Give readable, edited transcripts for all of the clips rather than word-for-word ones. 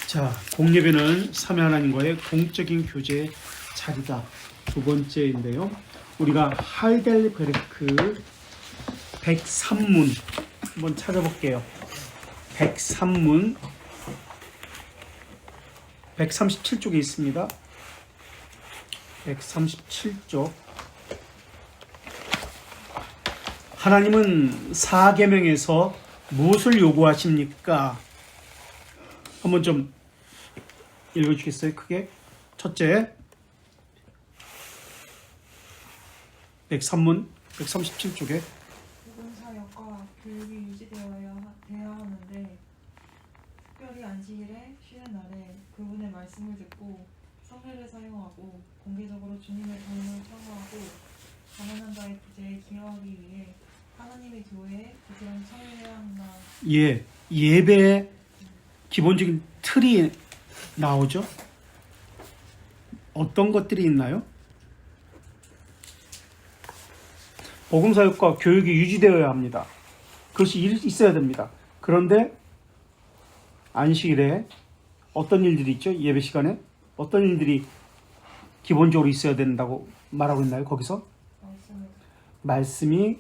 자, 공예배는 삼위 하나님과의 공적인 교제의 자리다. 두 번째인데요. 우리가 하이델베르크 103문 한번 찾아볼게요. 103문 137쪽에 있습니다. 137쪽. 하나님은 사계명에서 무엇을 요구하십니까? 한번 좀 읽어주겠어요? 크게. 첫째, 103문 137쪽에 모든 사역과 교육이 유지되어야 하는데 특별히 안식일에 쉬는 날에 그분의 말씀을 듣고 성례를 사용하고 공개적으로 주님의 도움을 청구하고 가난한 자의 부재에 기여하기 위해 하나님의 교회에 부지런히 참여해야 한다. 예, 예배의 기본적인 틀이 나오죠. 어떤 것들이 있나요? 복음사역과 교육이 유지되어야 합니다. 그것이 있어야 됩니다. 그런데 안식일에 어떤 일들이 있죠? 예배 시간에 어떤 일들이 기본적으로 있어야 된다고 말하고 있나요? 거기서 말씀을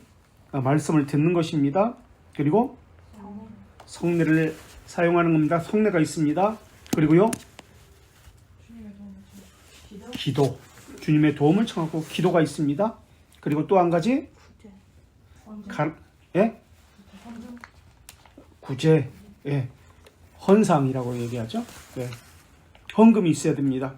듣는 것입니다. 그리고 성례를 사용하는 겁니다. 성례가 있습니다. 그리고요, 기도, 주님의 도움을 청하고 기도가 있습니다. 그리고 또 한 가지, 구제, 예, 헌상이라고 얘기하죠. 예, 헌금이 있어야 됩니다.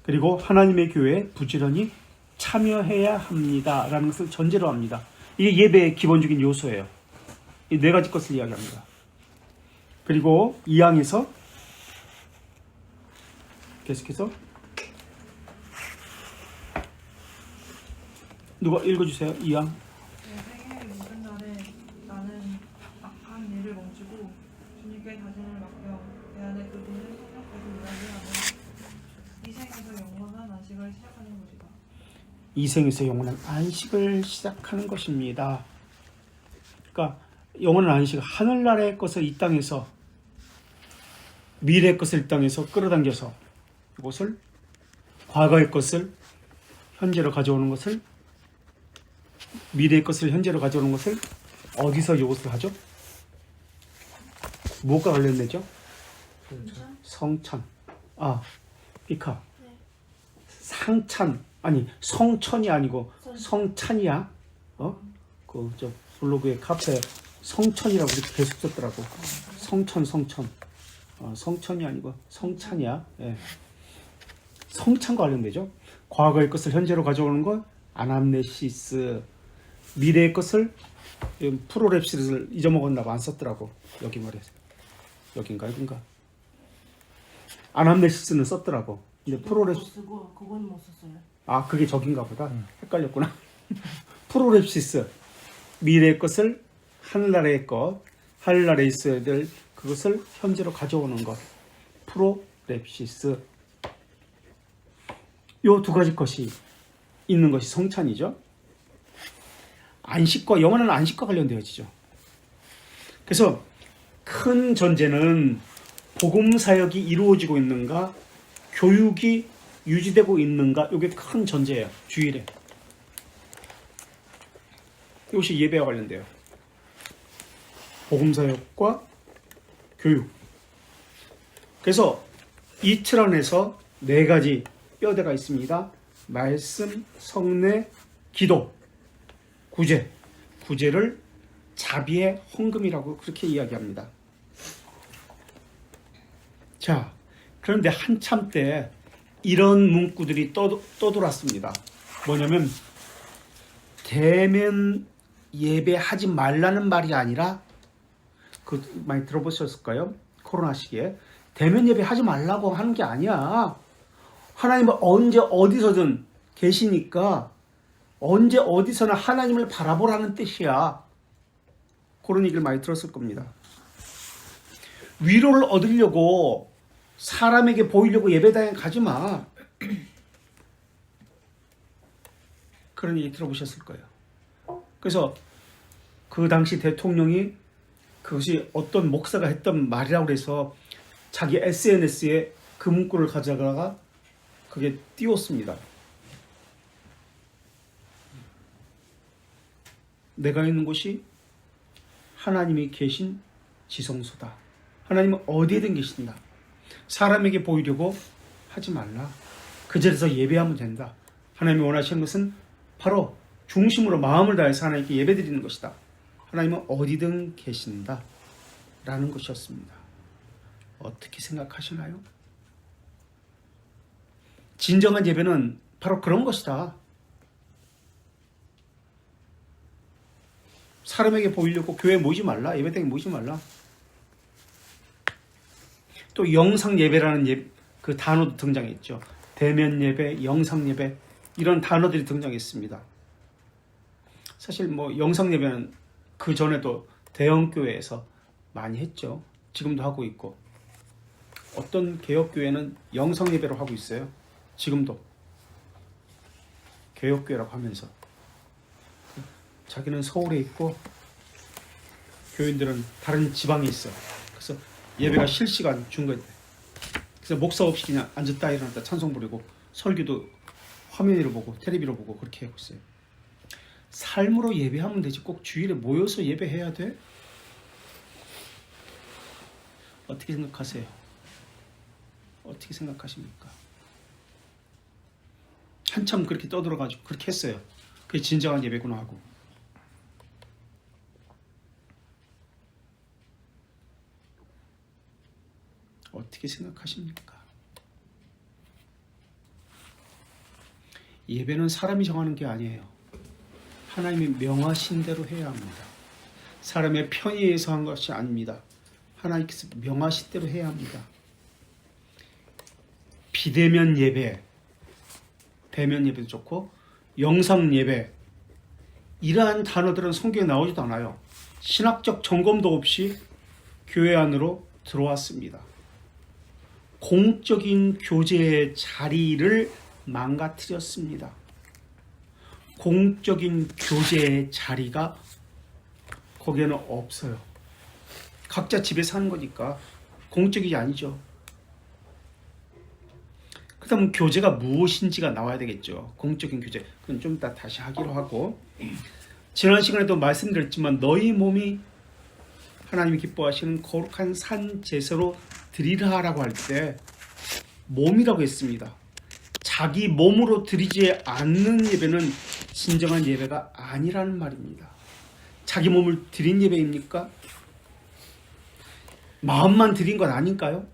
그리고 하나님의 교회에 부지런히 참여해야 합니다. 라는 것을 전제로 합니다. 이게 예배의 기본적인 요소예요. 이 네 가지 것을 이야기합니다. 그리고 2항에서 계속해서 누가 읽어주세요. 2항. 생애의 모든 날에 나는 악한 일을 멈추고 주님께 자신을 맡겨 내 안에 그분을 성령께서 일하게 하며 이 생에서 영원한 안식을 시작하는 것이다. 이 생에서 영원한 안식을 시작하는 것입니다. 그러니까 영원한 안식, 하늘나라의 것을 이 땅에서, 미래의 것을 이 땅에서 끌어당겨서 이것을, 과거의 것을 현재로 가져오는 것을, 미래의 것을 현재로 가져오는 것을 어디서 이것을 하죠? 뭐가 관련되죠? 성찬. 피카. 상찬. 아니, 성천이 아니고 성찬이야. 블로그에 카페에 성천이라고 이렇게 계속 썼더라고. 성천. 성천이 아니고 성찬이야. 예. 성찬과 관련되죠. 과거의 것을 현재로 가져오는 것, 아남네시스. 미래의 것을, 프로랩시스를 잊어먹었나 봐. 안 썼더라고. 여기 말이야. 여긴가. 아남네시스는 썼더라고. 근데 프로랩시스. 그건 못 썼어요. 그게 저긴가 보다. 헷갈렸구나. 프로랩시스. 미래의 것을 하늘나라의 것, 하늘나라에 있어야 될 그것을 현재로 가져오는 것. 프로랩시스. 요 두 가지 것이 있는 것이 성찬이죠. 안식과, 영원한 안식과 관련되어지죠. 그래서 큰 전제는 복음 사역이 이루어지고 있는가, 교육이 유지되고 있는가, 이게 큰 전제예요. 주일에. 이것이 예배와 관련돼요. 복음 사역과 교육. 그래서 이 틀 안에서 네 가지 뼈대가 있습니다. 말씀, 성례, 기도, 구제. 구제를 자비의 헌금이라고 그렇게 이야기합니다. 자, 그런데 한참 때 이런 문구들이 떠돌았습니다. 뭐냐면, 대면 예배하지 말라는 말이 아니라, 많이 들어보셨을까요? 코로나 시기에. 대면 예배하지 말라고 하는 게 아니야. 하나님은 언제 어디서든 계시니까 언제 어디서나 하나님을 바라보라는 뜻이야. 그런 얘기를 많이 들었을 겁니다. 위로를 얻으려고 사람에게 보이려고 예배당에 가지 마. 그런 얘기 들어보셨을 거예요. 그래서 그 당시 대통령이 그 그것이 어떤 목사가 했던 말이라고 해서 자기 SNS에 그 문구를 가져다가 그게 띄웠습니다. 내가 있는 곳이 하나님이 계신 지성소다. 하나님은 어디에든 계신다. 사람에게 보이려고 하지 말라. 그 자리에서 예배하면 된다. 하나님이 원하시는 것은 바로 중심으로 마음을 다해서 하나님께 예배드리는 것이다. 하나님은 어디든 계신다. 라는 것이었습니다. 어떻게 생각하시나요? 진정한 예배는 바로 그런 것이다. 사람에게 보이려고 교회에 모이지 말라. 예배당에 모이지 말라. 또 영상 예배라는 그 단어도 등장했죠. 대면 예배, 영상 예배 이런 단어들이 등장했습니다. 사실 뭐 영상 예배는 그 전에도 대형 교회에서 많이 했죠. 지금도 하고 있고 어떤 개혁 교회는 영상 예배로 하고 있어요. 지금도 개혁 교회라고 하면서 자기는 서울에 있고 교인들은 다른 지방에 있어요. 그래서 예배가 실시간 중간에 그래서 목사 없이 그냥 앉았다 일어났다 찬송 부르고 설교도 화면으로 보고 텔레비로 보고 그렇게 하고 있어요. 삶으로 예배하면 되지 꼭 주일에 모여서 예배해야 돼? 어떻게 생각하세요? 어떻게 생각하십니까? 한참 그렇게 떠들어가지고 그렇게 했어요. 그게 진정한 예배구나 하고. 어떻게 생각하십니까? 예배는 사람이 정하는 게 아니에요. 하나님이 명하신 대로 해야 합니다. 사람의 편의에서 한 것이 아닙니다. 하나님께서 명하신 대로 해야 합니다. 비대면 예배, 대면 예배도 좋고 영상 예배 이러한 단어들은 성경에 나오지도 않아요. 신학적 점검도 없이 교회 안으로 들어왔습니다. 공적인 교제의 자리를 망가뜨렸습니다. 공적인 교제의 자리가 거기에는 없어요. 각자 집에 사는 거니까 공적이 아니죠. 그다음 교제가 무엇인지가 나와야 되겠죠. 공적인 교제. 그건 좀 이따 다시 하기로 하고 지난 시간에도 말씀드렸지만 너희 몸이 하나님이 기뻐하시는 거룩한 산 제사로 드리라라고 할 때 몸이라고 했습니다. 자기 몸으로 드리지 않는 예배는 진정한 예배가 아니라는 말입니다. 자기 몸을 드린 예배입니까? 마음만 드린 건 아닌가요?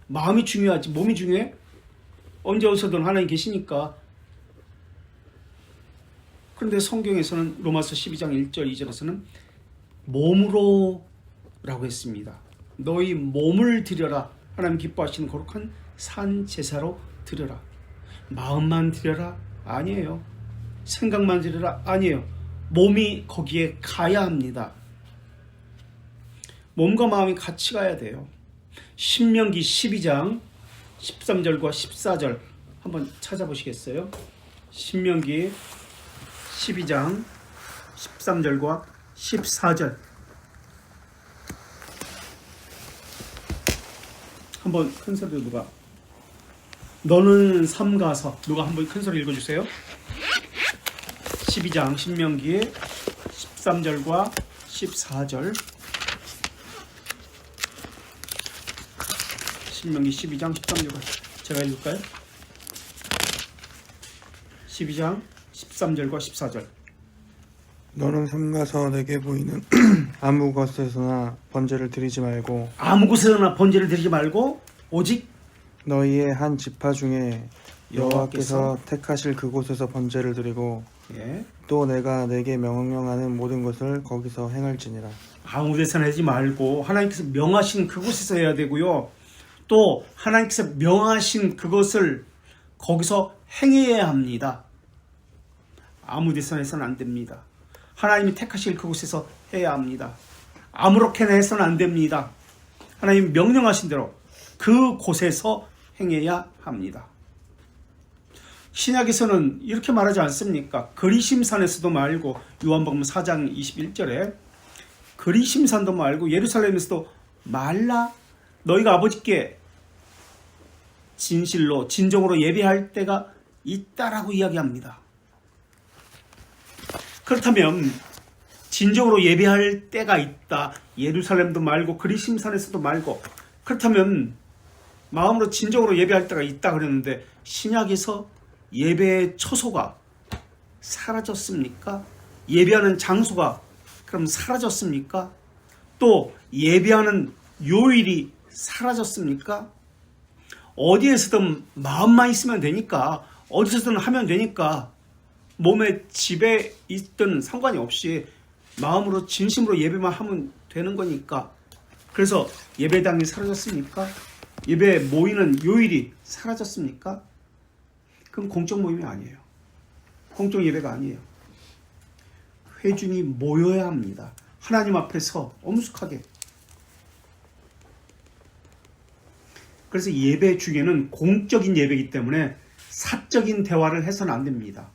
마음이 중요하지 몸이 중요해? 언제 어디서든 하나님 계시니까. 그런데 성경에서는 로마서 12장 1절 2절에서는 몸으로 라고 했습니다. 너희 몸을 드려라. 하나님 기뻐하시는 거룩한 산 제사로 드려라. 마음만 드려라? 아니에요. 생각만 드려라? 아니에요. 몸이 거기에 가야 합니다. 몸과 마음이 같이 가야 돼요. 신명기 12장 13절과 14절 한번 찾아보시겠어요? 신명기 12장 13절과 14절 한번 큰 소리로 누가 너는 삼가서 누가 한번 큰 소리 읽어주세요. 12장 신명기 13절과 14절 신명기 12장 13절과 제가 읽을까요? 12장 13절과 14절 너는 삼가서 내게 보이는 아무 것에서나 번제를 드리지 말고 아무 곳에서나 번제를 드리지 말고 오직 너희의 한 지파 중에 여호와께서 여호와께서 택하실 그곳에서 번제를 드리고 또 내가 내게 명령하는 모든 것을 거기서 행할지니라. 아무 데서나 하지 말고 하나님께서 명하신 그곳에서 해야 되고요. 또 하나님께서 명하신 그것을 거기서 행해야 합니다. 아무 데서나 해서는 안 됩니다. 하나님이 택하실 그곳에서 해야 합니다. 아무렇게나 해서는 안 됩니다. 하나님 명령하신 대로 그 곳에서 행해야 합니다. 신약에서는 이렇게 말하지 않습니까? 그리심산에서도 말고 요한복음 4장 21절에 그리심산도 말고 예루살렘에서도 말라. 너희가 아버지께 진실로 진정으로 예배할 때가 있다라고 이야기합니다. 그렇다면 진정으로 예배할 때가 있다. 예루살렘도 말고 그리심산에서도 말고. 그렇다면 마음으로 진정으로 예배할 때가 있다 그랬는데 신약에서 예배의 처소가 사라졌습니까? 예배하는 장소가 그럼 사라졌습니까? 또 예배하는 요일이 사라졌습니까? 어디에서든 마음만 있으면 되니까, 어디서든 하면 되니까, 몸에 집에 있든 상관이 없이 마음으로 진심으로 예배만 하면 되는 거니까. 그래서 예배당이 사라졌습니까? 예배 모이는 요일이 사라졌습니까? 그럼 공적 모임이 아니에요. 공적 예배가 아니에요. 회중이 모여야 합니다. 하나님 앞에서 엄숙하게. 그래서 예배 중에는 공적인 예배이기 때문에 사적인 대화를 해서는 안 됩니다.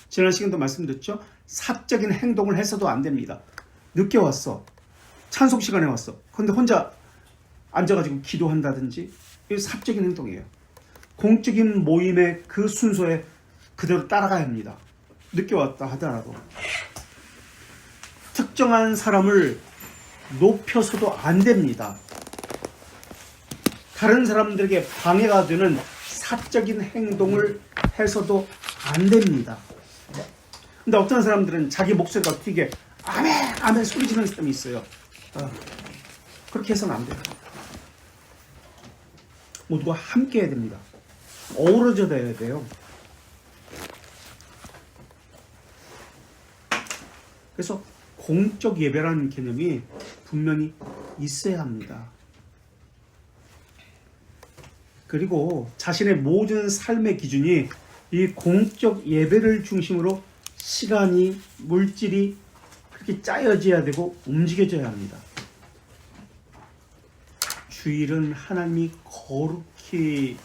지난 시간도 말씀드렸죠. 사적인 행동을 해서도 안 됩니다. 늦게 왔어. 찬송 시간에 왔어. 그런데 혼자 앉아가지고 기도한다든지, 이게 사적인 행동이에요. 공적인 모임의 그 순서에 그대로 따라가야 합니다. 늦게 왔다 하더라도. 특정한 사람을 높여서도 안 됩니다. 다른 사람들에게 방해가 되는 사적인 행동을 해서도 안 됩니다. 근데 어떤 사람들은 자기 목소리가 튀게 아멘 아멘 소리 지르는 사람이 있어요. 그렇게 해서는 안 돼요. 모두가 함께 해야 됩니다. 어우러져 돼야 돼요. 그래서 공적 예배라는 개념이 분명히 있어야 합니다. 그리고 자신의 모든 삶의 기준이 이 공적 예배를 중심으로 시간이, 물질이 그렇게 짜여져야 되고 움직여져야 합니다. 주일은 하나님이 거룩히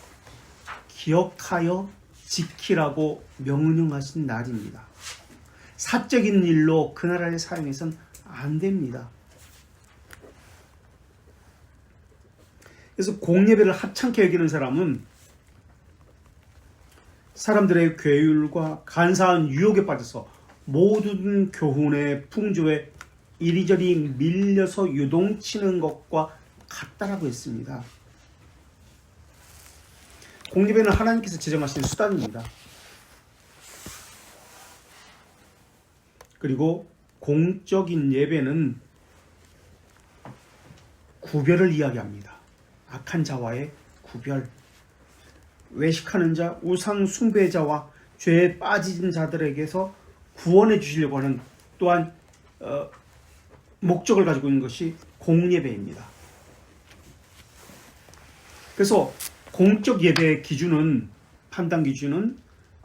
기억하여 지키라고 명령하신 날입니다. 사적인 일로 그 나라를 사용해서는 안 됩니다. 그래서 공예배를 하찮게 여기는 사람은 사람들의 괴율과 간사한 유혹에 빠져서 모든 교훈의 풍조에 이리저리 밀려서 유동치는 것과 같다라고 했습니다. 공예배는 하나님께서 제정하신 수단입니다. 그리고 공적인 예배는 구별을 이야기합니다. 악한 자와의 구별, 외식하는 자, 우상 숭배자와 죄에 빠진 자들에게서 구원해 주시려고 하는 또한 목적을 가지고 있는 것이 공예배입니다. 그래서 공적 예배의 기준은, 판단 기준은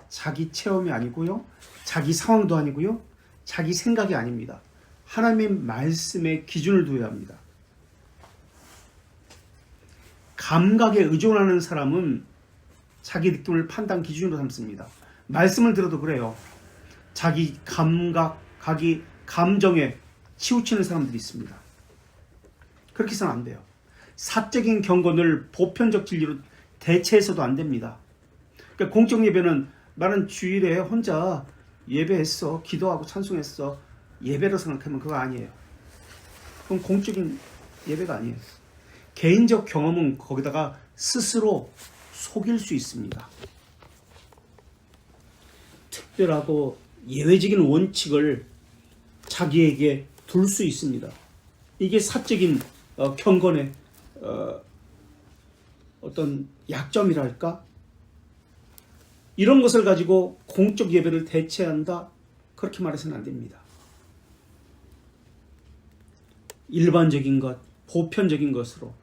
자기 체험이 아니고요, 자기 상황도 아니고요, 자기 생각이 아닙니다. 하나님의 말씀에 기준을 두어야 합니다. 감각에 의존하는 사람은 자기 느낌을 판단 기준으로 삼습니다. 말씀을 들어도 그래요. 자기 감각, 자기 감정에 치우치는 사람들이 있습니다. 그렇게 해서는 안 돼요. 사적인 경건을 보편적 진리로 대체해서도 안 됩니다. 그러니까 공적 예배는 나는 주일에 혼자 예배했어, 기도하고 찬송했어, 예배로 생각하면 그거 아니에요. 그건 공적인 예배가 아니에요. 개인적 경험은 거기다가 스스로 속일 수 있습니다. 특별하고 예외적인 원칙을 자기에게 둘 수 있습니다. 이게 사적인 경건의 어떤 약점이랄까? 이런 것을 가지고 공적 예배를 대체한다? 그렇게 말해서는 안 됩니다. 일반적인 것, 보편적인 것으로,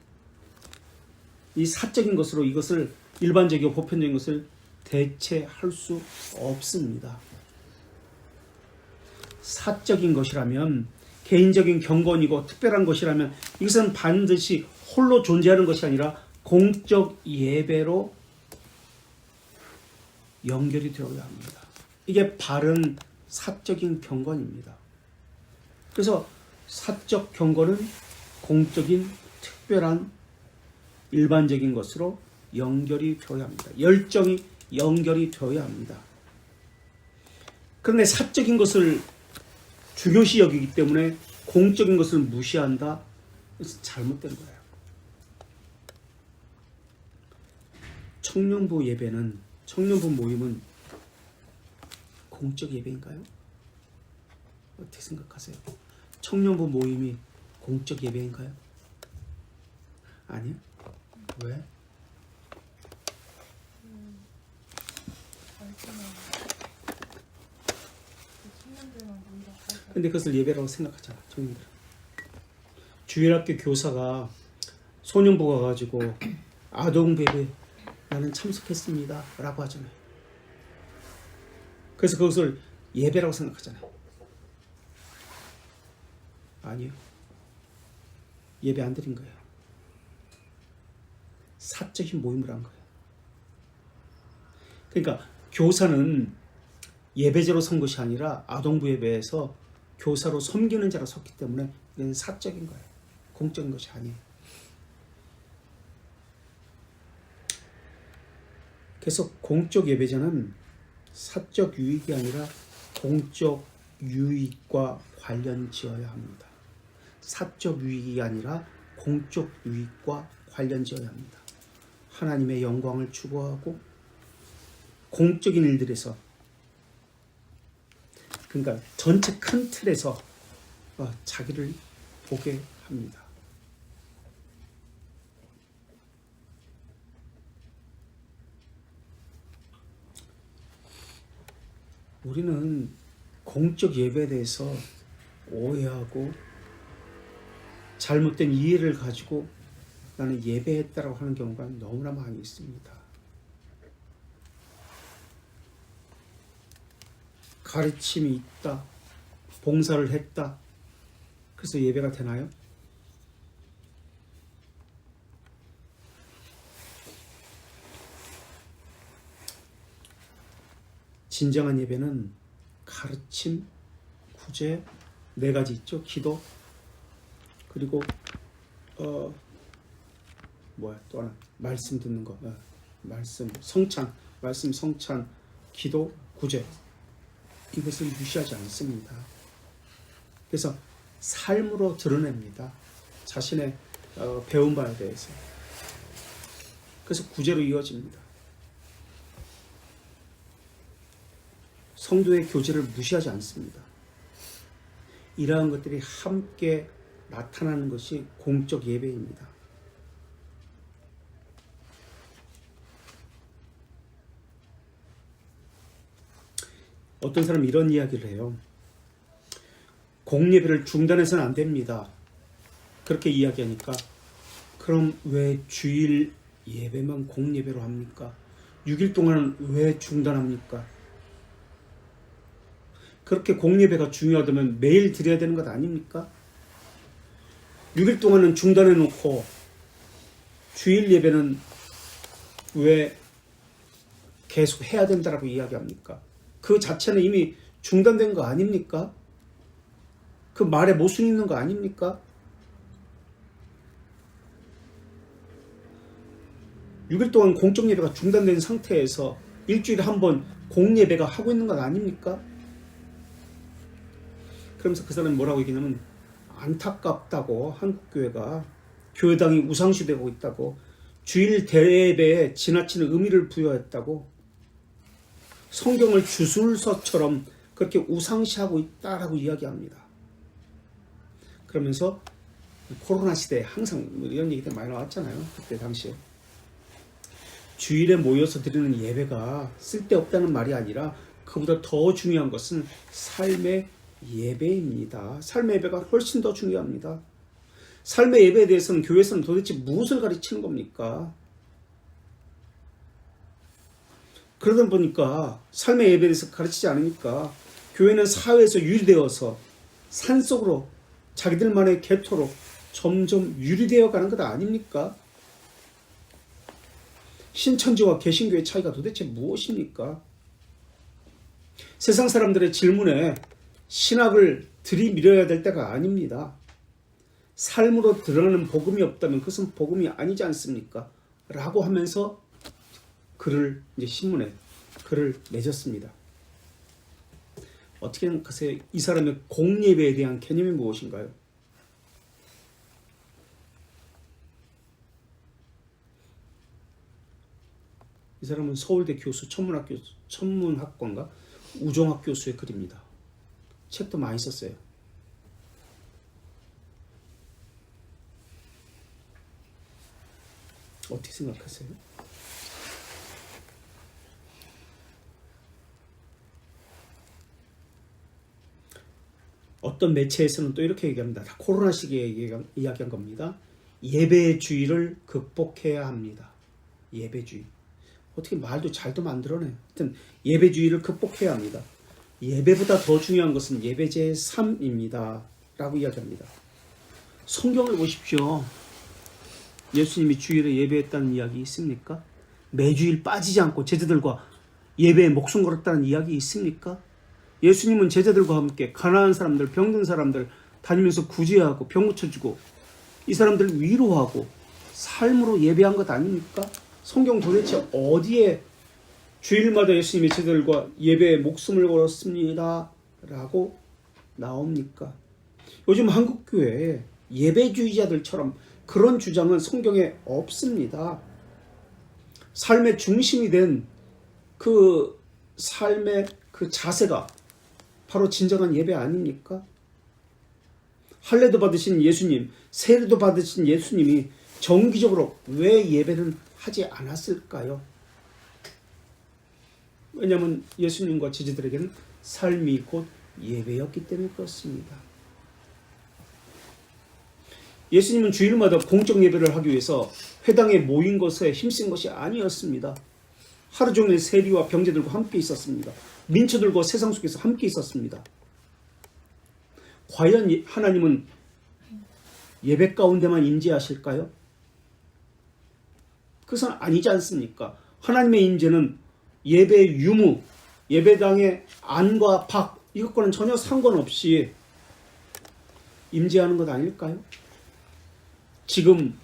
이 사적인 것으로 이것을, 일반적이고 보편적인 것을 대체할 수 없습니다. 사적인 것이라면, 개인적인 경건이고 특별한 것이라면 이것은 반드시 홀로 존재하는 것이 아니라 공적 예배로 연결이 되어야 합니다. 이게 바른 사적인 경건입니다. 그래서 사적 경건은 공적인 특별한 일반적인 것으로 연결이 되어야 합니다. 열정이 연결이 되어야 합니다. 그런데 사적인 것을 중요시 여기기 때문에 공적인 것을 무시한다. 그래서 잘못된 거예요. 청년부 예배는, 청년부 모임은 공적 예배인가요? 어떻게 생각하세요? 청년부 모임이 공적 예배인가요? 아니요. 왜? 근데 그것을 예배라고 생각하잖아, 청년들은. 주일학교 교사가 소년부 가가지고 아동부 예배 나는 참석했습니다 라고 하잖아요. 그래서 그것을 예배라고 생각하잖아요. 아니요. 예배 안 드린 거예요. 사적인 모임을 한 거예요. 그러니까 교사는 예배자로 선 것이 아니라 아동부 예배에서 교사로 섬기는 자로 섰기 때문에 이건 사적인 거예요. 공적인 것이 아니에요. 그래서 공적 예배자는 사적 유익이 아니라 공적 유익과 관련 지어야 합니다. 사적 유익이 아니라 공적 유익과 관련 지어야 합니다. 하나님의 영광을 추구하고 공적인 일들에서, 그러니까 전체 큰 틀에서 자기를 보게 합니다. 우리는 공적 예배에 대해서 오해하고 잘못된 이해를 가지고 나는 예배했다라고 하는 경우가 너무나 많이 있습니다. 가르침이 있다, 봉사를 했다, 그래서 예배가 되나요? 진정한 예배는 가르침, 구제, 4가지 있죠. 기도, 그리고 또 하나 말씀 듣는 거, 말씀 성찬, 기도, 구제, 이것을 무시하지 않습니다. 그래서 삶으로 드러냅니다. 자신의 배운 바에 대해서. 그래서 구제로 이어집니다. 성도의 교제를 무시하지 않습니다. 이러한 것들이 함께 나타나는 것이 공적 예배입니다. 어떤 사람은 이런 이야기를 해요. 공예배를 중단해서는 안 됩니다. 그렇게 이야기하니까 그럼 왜 주일 예배만 공예배로 합니까? 6일 동안은 왜 중단합니까? 그렇게 공예배가 중요하다면 매일 드려야 되는 것 아닙니까? 6일 동안은 중단해 놓고 주일 예배는 왜 계속 해야 된다라고 이야기합니까? 그 자체는 이미 중단된 거 아닙니까? 그 말에 모순이 있는 거 아닙니까? 6일 동안 공적 예배가 중단된 상태에서 일주일에 한 번 공예배가 하고 있는 건 아닙니까? 그러면서 그 사람이 뭐라고 얘기냐면 안타깝다고, 한국교회가 교회당이 우상시되고 있다고, 주일 대예배에 지나치는 의미를 부여했다고, 성경을 주술서처럼 그렇게 우상시하고 있다라고 이야기합니다. 그러면서 코로나 시대에 항상 이런 얘기들 많이 나왔잖아요. 그때 당시에. 주일에 모여서 드리는 예배가 쓸데없다는 말이 아니라 그보다 더 중요한 것은 삶의 예배입니다. 삶의 예배가 훨씬 더 중요합니다. 삶의 예배에 대해서는 교회에서는 도대체 무엇을 가르치는 겁니까? 그러다 보니까 삶의 예배에 대해서 가르치지 않으니까 교회는 사회에서 유리되어서 산속으로 자기들만의 개토로 점점 유리되어 가는 것 아닙니까? 신천지와 개신교의 차이가 도대체 무엇입니까? 세상 사람들의 질문에 신학을 들이밀어야 될 때가 아닙니다. 삶으로 드러나는 복음이 없다면 그것은 복음이 아니지 않습니까? 라고 하면서 글을 이제 신문에 글을 맺었습니다. 어떻게 생각하세요? 이 사람의 공예배에 대한 개념이 무엇인가요? 이 사람은 서울대 교수, 천문학과인가 우종학 교수의 글입니다. 책도 많이 썼어요. 어떻게 생각하세요? 어떤 매체에서는 또 이렇게 얘기합니다. 다 코로나 시기에 이야기한 겁니다. 예배주의를 극복해야 합니다. 예배주의. 어떻게 말도 잘도 만들어내. 하여튼 예배주의를 극복해야 합니다. 예배보다 더 중요한 것은 예배제의 삶입니다. 라고 이야기합니다. 성경을 보십시오. 예수님이 주일에 예배했다는 이야기 있습니까? 매주일 빠지지 않고 제자들과 예배에 목숨 걸었다는 이야기 있습니까? 예수님은 제자들과 함께 가난한 사람들, 병든 사람들 다니면서 구제하고 병 고쳐주고 이 사람들을 위로하고 삶으로 예배한 것 아닙니까? 성경 도대체 어디에 주일마다 예수님의 제자들과 예배에 목숨을 걸었습니다 라고 나옵니까? 요즘 한국교회에 예배주의자들처럼 그런 주장은 성경에 없습니다. 삶의 중심이 된 그 삶의 그 자세가 바로 진정한 예배 아닙니까? 할례도 받으신 예수님, 세례도 받으신 예수님이 정기적으로 왜 예배는 하지 않았을까요? 왜냐하면 예수님과 제자들에게는 삶이 곧 예배였기 때문에 그렇습니다. 예수님은 주일마다 공적 예배를 하기 위해서 회당에 모인 것에 힘쓴 것이 아니었습니다. 하루 종일 세리와 병제들과 함께 있었습니다. 민초들과 세상 속에서 함께 있었습니다. 과연 하나님은 예배 가운데만 임재하실까요? 그것은 아니지 않습니까? 하나님의 임재는 예배의 유무, 예배당의 안과 밖 이것과는 전혀 상관없이 임재하는 것 아닐까요? 지금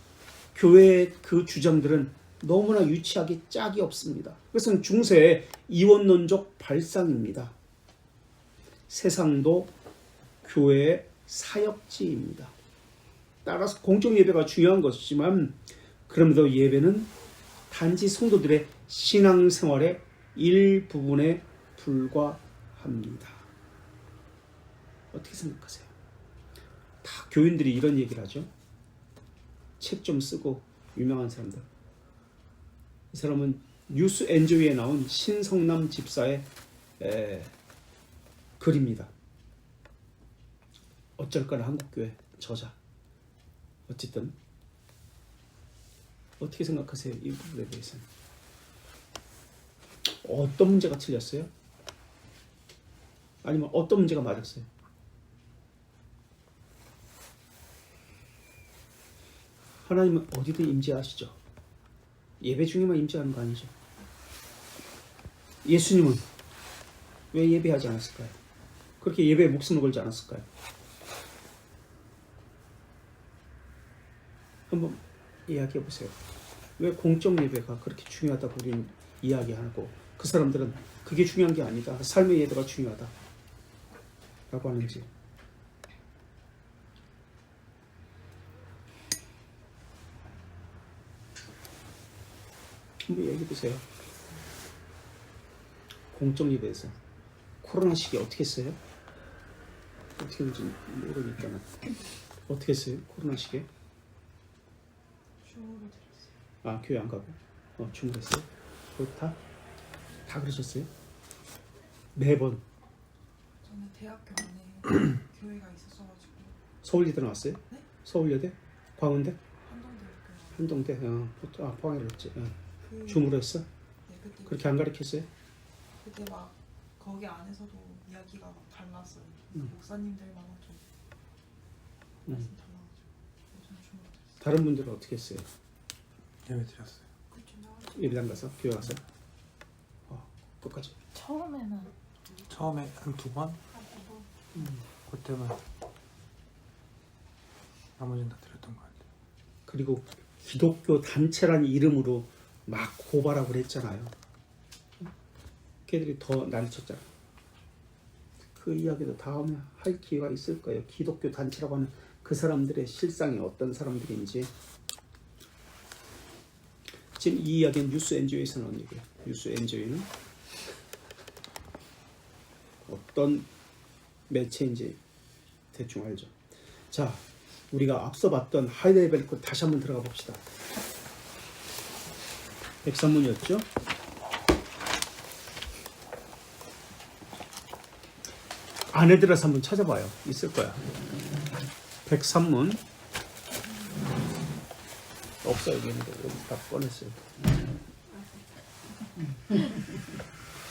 교회의 그 주장들은 너무나 유치하게 짝이 없습니다. 그것은 중세의 이원론적 발상입니다. 세상도 교회의 사역지입니다. 따라서 공적 예배가 중요한 것이지만 그럼에도 예배는 단지 성도들의 신앙생활의 일부분에 불과합니다. 어떻게 생각하세요? 다 교인들이 이런 얘기를 하죠. 책 좀 쓰고 유명한 사람들. 이 사람은 뉴스 엔조이에 나온 신성남 집사의 글입니다. 어쩔까나 한국교회 저자. 어쨌든 어떻게 생각하세요? 이 부분에 대해서는. 어떤 문제가 틀렸어요? 아니면 어떤 문제가 맞았어요? 하나님은 어디든 임재하시죠. 예배 중에만 임재하는 거 아니죠. 예수님은 왜 예배하지 않았을까요? 그렇게 예배에 목숨을 걸지 않았을까요? 한번 이야기해 보세요. 왜 공적 예배가 그렇게 중요하다고 우리는 이야기하고 그 사람들은 그게 중요한 게 아니다. 삶의 예배가 중요하다. 라고 하는지. 한번 얘기해 보세요. 공적 예배에서 코로나 시기에 어떻게 했어요? 어떻게 했는지 모르니까 어떻게 했어요? 코로나 시기에? 주문을 드렸어요. 아, 교회 안 가고 주문했어요? 다 그러셨어요? 매번 저는 대학교 안에 교회가 있었어가지고. 서울예대 나왔어요? 네? 서울예대? 광운대? 한동대학교. 한동대? 포항에 들었지. 그, 주무했어? 네, 그때 그렇게 안 가르쳤어요? 그때 막 거기 안에서도 이야기가 막 달랐어요. 목사님들만 좀 말씀 달라가지고 저는 주문 드렸어요. 다른 분들은 어떻게 했어요? 예배 드렸어요. 그쵸. 예배당 가서? 교회 가서? 끝까지? 처음에는 처음에 한 2번? 그때만 나머지는 다 드렸던 것 같아요. 그리고 기독교 단체라는 이름으로 막 고발하고 그랬잖아요. 걔들이 더 난리쳤잖아. 그 이야기도 다음에 할 기회가 있을 거예요. 기독교 단체라고 하는 그 사람들의 실상이 어떤 사람들인지. 지금 이 이야기는 뉴스 NGO에서 나온 얘기예요. 뉴스 NGO는 어떤 매체인지 대충 알죠. 자, 우리가 앞서 봤던 하이델베르크 다시 한번 들어가 봅시다. 백산문이었죠? 안에 들어서 한번 찾아봐요. 있을 거야. 백산문 없어. 여기 있는데 여기 다 꺼냈어요.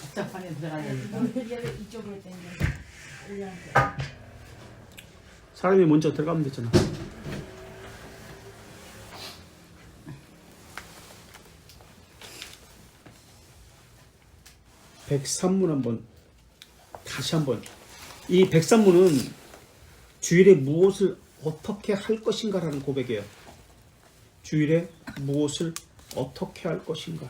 복잡하게 들어가야 되니까. 얘를 이쪽으로 당겨. 우리한테. 사람이 먼저 들어가면 되잖아. 백산문 한번 다시 한번. 이 백산문은 주일에 무엇을 어떻게 할 것인가라는 고백이에요. 주일에 무엇을 어떻게 할 것인가.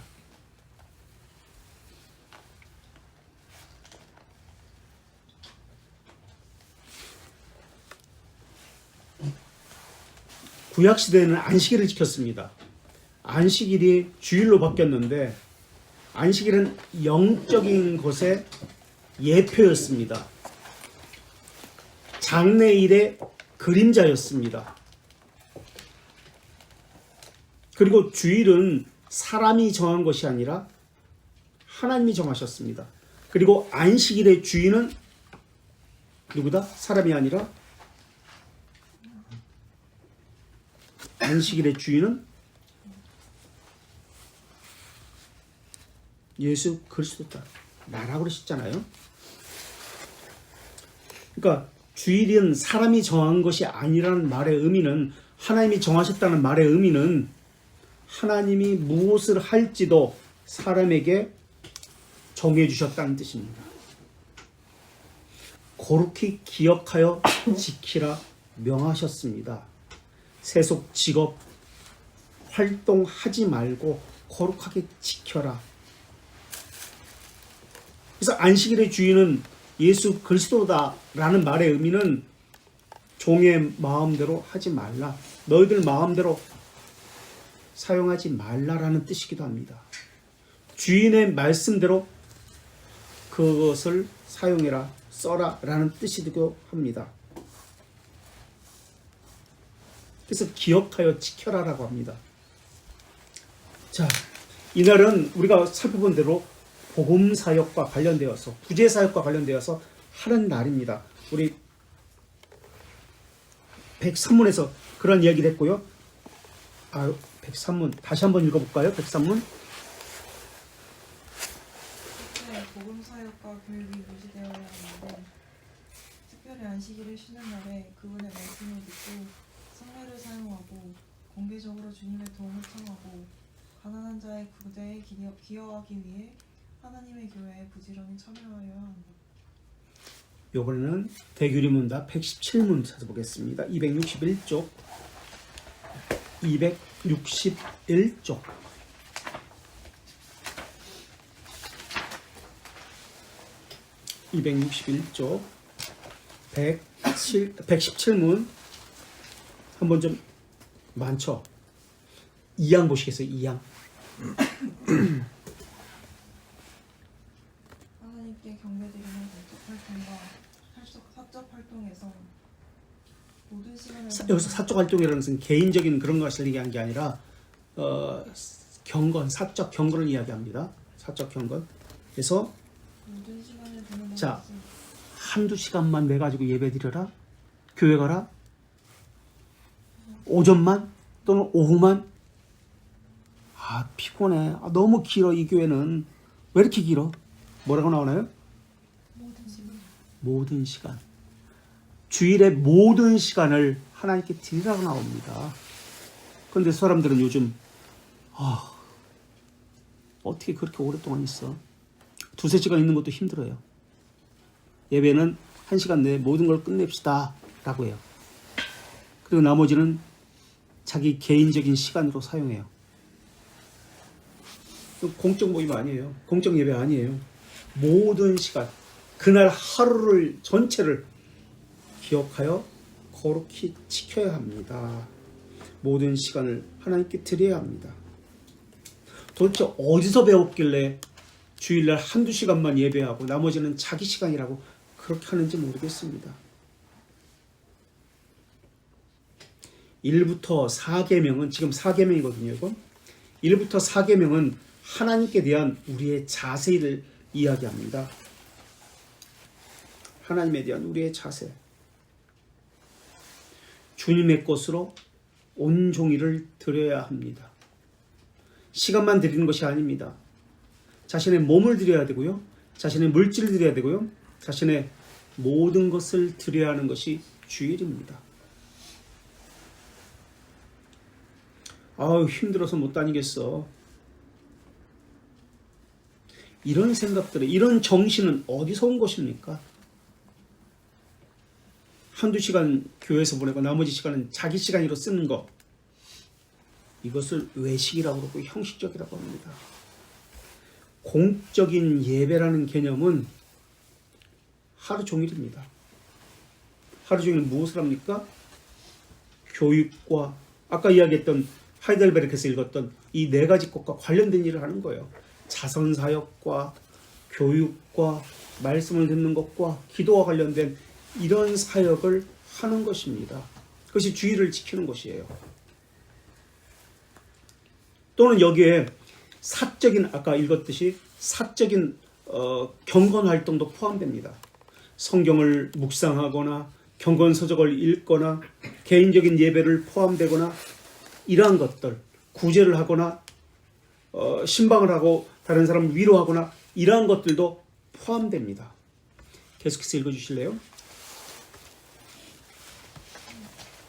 구약 시대에는 안식일을 지켰습니다. 안식일이 주일로 바뀌었는데 안식일은 영적인 것의 예표였습니다. 장래일의 그림자였습니다. 그리고 주일은 사람이 정한 것이 아니라 하나님이 정하셨습니다. 그리고 안식일의 주인은 누구다? 사람이 아니라 안식일의 주인은 예수 그리스도다. 나라고 그러셨잖아요. 그러니까 주일은 사람이 정한 것이 아니라는 말의 의미는, 하나님이 정하셨다는 말의 의미는 하나님이 무엇을 할지도 사람에게 정해 주셨다는 뜻입니다. 거룩히 기억하여 지키라 명하셨습니다. 세속, 직업, 활동하지 말고 거룩하게 지켜라. 그래서 안식일의 주인은 예수 그리스도다라는 말의 의미는 종의 마음대로 하지 말라. 너희들 마음대로 사용하지 말라라는 뜻이기도 합니다. 주인의 말씀대로 그것을 사용해라, 써라 라는 뜻이기도 합니다. 그래서 기억하여 지켜라라고 합니다. 자, 이날은 우리가 살펴본 대로 복음사역과 관련되어서, 구제사역과 관련되어서 하는 날입니다. 우리 백산문에서 그런 이야기를 했고요. 백산문 다시 한번 읽어볼까요? 백산문. 네, 복음사역과 교육이 유지되어야 하는데 특별히 안식일을 쉬는 날에 그분의 말씀을 듣고 성례를 사용하고 공개적으로 주님의 도움을 청하고 가난한 자의 구제에 기여하기 위해 하나님의 교회에 부지런히 참여하여야 한다. 이번에는 대규리문답 117문 찾아보겠습니다. 261쪽 261쪽 261쪽 117문 한번 좀 많죠? 2양 보시겠어요? 2양. 하나님께 경배드리는 공적 활동과 사적 활동에서 모든 시간을 여기서 사적 활동이라는 것은 개인적인 그런 것을 얘기한 게 아니라 경건, 사적 경건을 이야기합니다. 사적 경건. 그래서 모든 시간을 드리는 자, 것은 한두 시간만 내 가지고 예배 드려라. 교회 가라. 오전만 또는 오후만. 피곤해. 너무 길어. 이 교회는 왜 이렇게 길어? 뭐라고 나오나요? 모든 시간. 주일의 모든 시간을 하나님께 드리라고 나옵니다. 그런데 사람들은 요즘 어떻게 그렇게 오랫동안 있어? 두세 시간 있는 것도 힘들어요. 예배는 1시간 내에 모든 걸 끝냅시다 라고 해요. 그리고 나머지는 자기 개인적인 시간으로 사용해요. 공적 모임 아니에요. 공적 예배 아니에요. 모든 시간, 그날 하루를 전체를 기억하여 거룩히 지켜야 합니다. 모든 시간을 하나님께 드려야 합니다. 도대체 어디서 배웠길래 주일날 한두 시간만 예배하고 나머지는 자기 시간이라고 그렇게 하는지 모르겠습니다. 1부터 4계명은 지금 4계명이거든요. 이건 1부터 4계명은 하나님께 대한 우리의 자세를 이야기합니다. 하나님에 대한 우리의 자세. 주님의 것으로 온종일을 드려야 합니다. 시간만 드리는 것이 아닙니다. 자신의 몸을 드려야 되고요. 자신의 물질을 드려야 되고요. 자신의 모든 것을 드려야 하는 것이 주일입니다. 아유, 힘들어서 못 다니겠어. 이런 생각들을, 이런 정신은 어디서 온 것입니까? 한두 시간 교회에서 보내고 나머지 시간은 자기 시간으로 쓰는 것. 이것을 외식이라고 그러고 형식적이라고 합니다. 공적인 예배라는 개념은 하루 종일입니다. 하루 종일 무엇을 합니까? 교육과 아까 이야기했던 하이델베르크에서 읽었던 이 네 가지 것과 관련된 일을 하는 거예요. 자선사역과 교육과 말씀을 듣는 것과 기도와 관련된 이런 사역을 하는 것입니다. 그것이 주의를 지키는 것이에요. 또는 여기에 사적인, 아까 읽었듯이 사적인 경건 활동도 포함됩니다. 성경을 묵상하거나 경건 서적을 읽거나 개인적인 예배를 포함되거나 이러한 것들, 구제를 하거나 신방을 하고 다른 사람을 위로하거나 이러한 것들도 포함됩니다. 계속해서 읽어주실래요?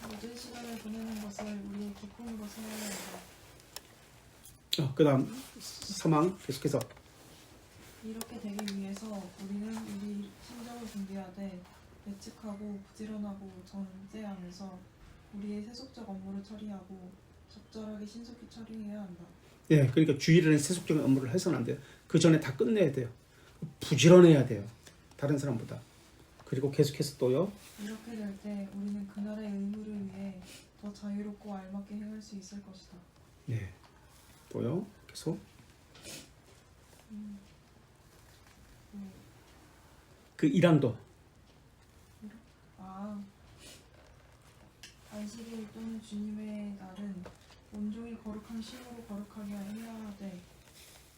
모든 시간을 보내는 것을 우리의 기쁨으로 생각해야 한다. 그 다음 3항 계속해서. 이렇게 되기 위해서 우리는 우리 심정을 준비하되 예측하고 부지런하고 전제하면서 우리의 세속적 업무를 처리하고 적절하게 신속히 처리해야 한다. 예, 그러니까 주일에는 세속적인 업무를 해서는 안 돼요. 그 전에 다 끝내야 돼요. 부지런해야 돼요. 다른 사람보다. 그리고 계속해서 또요. 이렇게 될 때 우리는 그날의 의무를 위해 더 자유롭고 알맞게 행할 수 있을 것이다. 네. 또요. 계속. 그 1항도. 안식일 또는 주님의 날은 온종일 거룩한 쉼으로 거룩하게 해야 하되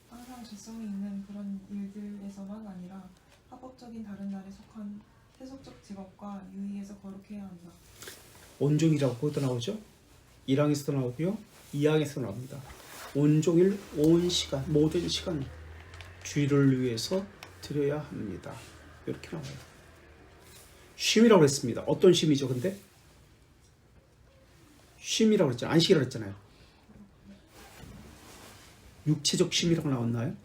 항상 적성이 있는 그런 일들에서만 아니라 합법적인 다른 날에 속한 세속적 직업과 유의에서 거룩해야 한다. 온종이라고 그것도 나오죠. 1항에서도 나오고요. 2항에서도 나옵니다. 온종일 온 시간, 모든 시간을 주일을 위해서 드려야 합니다. 이렇게 나와요. 쉼이라고 했습니다. 어떤 쉼이죠, 근데? 쉼이라고 했잖아요. 안식이라고 했잖아요. 육체적 쉼이라고 나왔나요?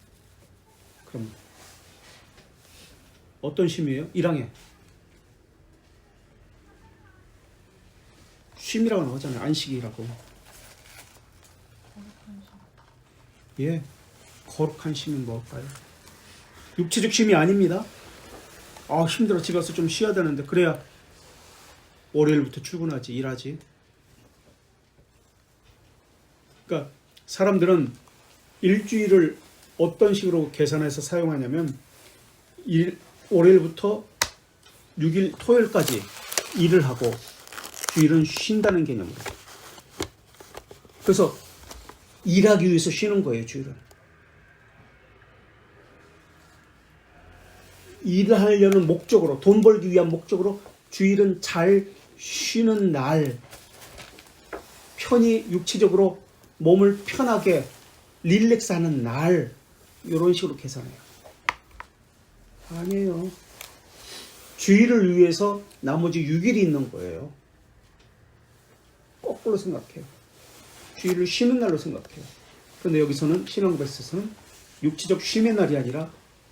그럼 어떤 쉼이에요? 1항에 쉼이라고 나오잖아요. 안식이라고. 거룩한 쉼. 예, 거룩한 쉼이 뭘까요? 육체적 쉼이 아닙니다. 아, 힘들어, 집에 가서 좀 쉬어야 되는데 그래야 월요일부터 출근하지, 일하지. 그러니까 사람들은 일주일을 어떤 식으로 계산해서 사용하냐면 월요일부터 6일 토요일까지 일을 하고 주일은 쉰다는 개념으로. 그래서 일하기 위해서 쉬는 거예요, 주일은. 일을 하려는 목적으로, 돈 벌기 위한 목적으로 주일은 잘 쉬는 날, 편히 육체적으로 몸을 편하게 릴렉스하는 날, 이런 식으로 계산해요. 아니에요. 주일을 위해서 나머지 6일이 있는 거예요. 거꾸로 생각해요. 주일을 쉬는 날로 생각해요. 그런데 여기서는 신앙고백에서는 육체적 쉼의 날이 아니라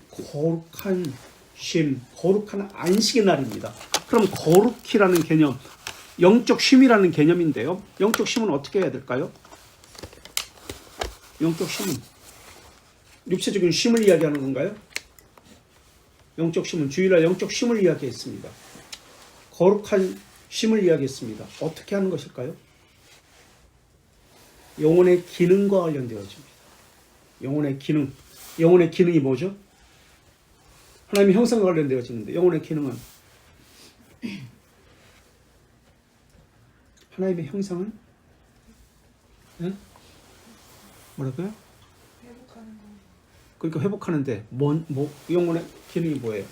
거룩한 쉼, 거룩한 안식의 날입니다. 그럼 거룩이라는 개념, 영적 쉼이라는 개념인데요. 영적 쉼은 어떻게 해야 될까요? 영적 쉼은 육체적인 쉼을 이야기하는 건가요? 영적 쉼은 주일날 영적 쉼을 이야기했습니다. 거룩한 쉼을 이야기했습니다. 어떻게 하는 것일까요? 영혼의 기능과 관련되어집니다. 영혼의 기능. 영혼의 기능이 뭐죠? 하나님의 형상과 관련되어지는데 영혼의 기능은 하나님의 형상은 네? 뭐라고요? 회복하는 거. 그러니까 회복하는데 영혼의 기능이 뭐예요?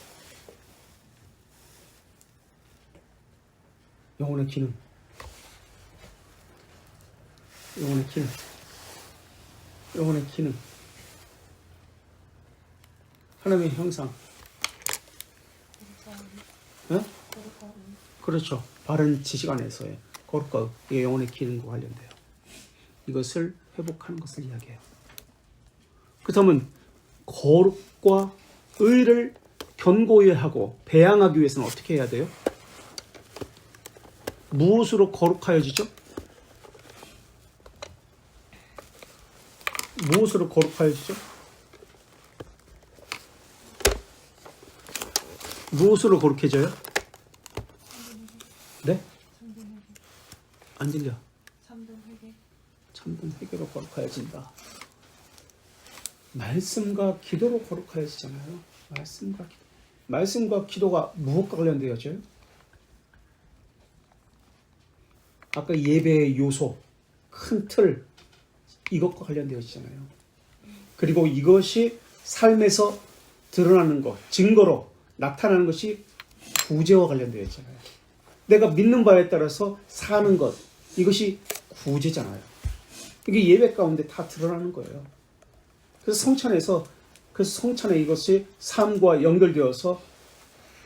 영혼의 기능. 영혼의 기능. 영혼의 기능. 하나님의 형상. 네? 그렇죠. 바른 지식 안에서의 거룩과 의의 영혼의 기능과 관련돼요. 이것을 회복하는 것을 이야기해요. 그렇다면 거룩과 의를 견고히 하고 배양하기 위해서는 어떻게 해야 돼요? 무엇으로 거룩하여지죠? 무엇으로 거룩하여지죠? 무엇으로 거룩해져요? 네? 안 들려. 참된 회개. 참된 회개로 거룩하여진다. 말씀과 기도로 거룩하여지잖아요. 말씀과 기도가 무엇과 관련되어져요? 아까 예배의 요소, 큰 틀, 이것과 관련되어지잖아요. 그리고 이것이 삶에서 드러나는 것, 증거로 나타나는 것이 구제와 관련되어 있잖아요. 내가 믿는 바에 따라서 사는 것, 이것이 구제잖아요. 이게 예배 가운데 다 드러나는 거예요. 그래서 성찬에 이것이 삶과 연결되어서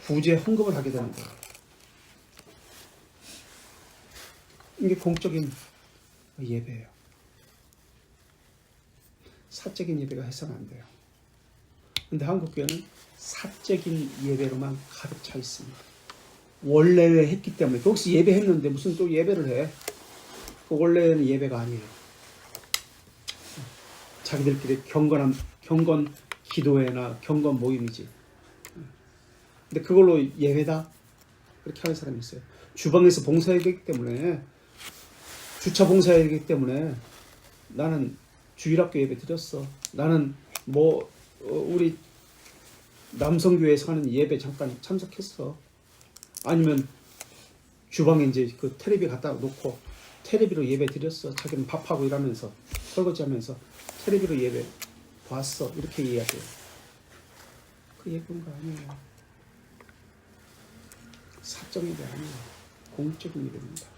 구제 헌금을 하게 되는 거예요. 이게 공적인 예배예요. 사적인 예배가 해서는 안 돼요. 근데 한국교회는 사적인 예배로만 가득 차 있습니다. 원래 했기 때문에. 혹시 예배했는데 무슨 또 예배를 해? 그 원래는 예배가 아니에요. 자기들끼리 경건 기도회나 경건 모임이지. 근데 그걸로 예배다? 그렇게 하는 사람이 있어요. 주방에서 봉사해야 되기 때문에, 주차 봉사해야 되기 때문에 나는 주일학교 예배 드렸어. 나는 우리 남성교회에서 하는 예배 잠깐 참석했어. 아니면 주방에 이제 그 텔레비 갖다 놓고 텔레비로 예배 드렸어. 자기는 밥하고 일하면서 설거지하면서 텔레비로 예배 봤어. 이렇게 이야기해요. 그 예배가 아니에요. 사적 예배 아니에요. 공적인 예배입니다.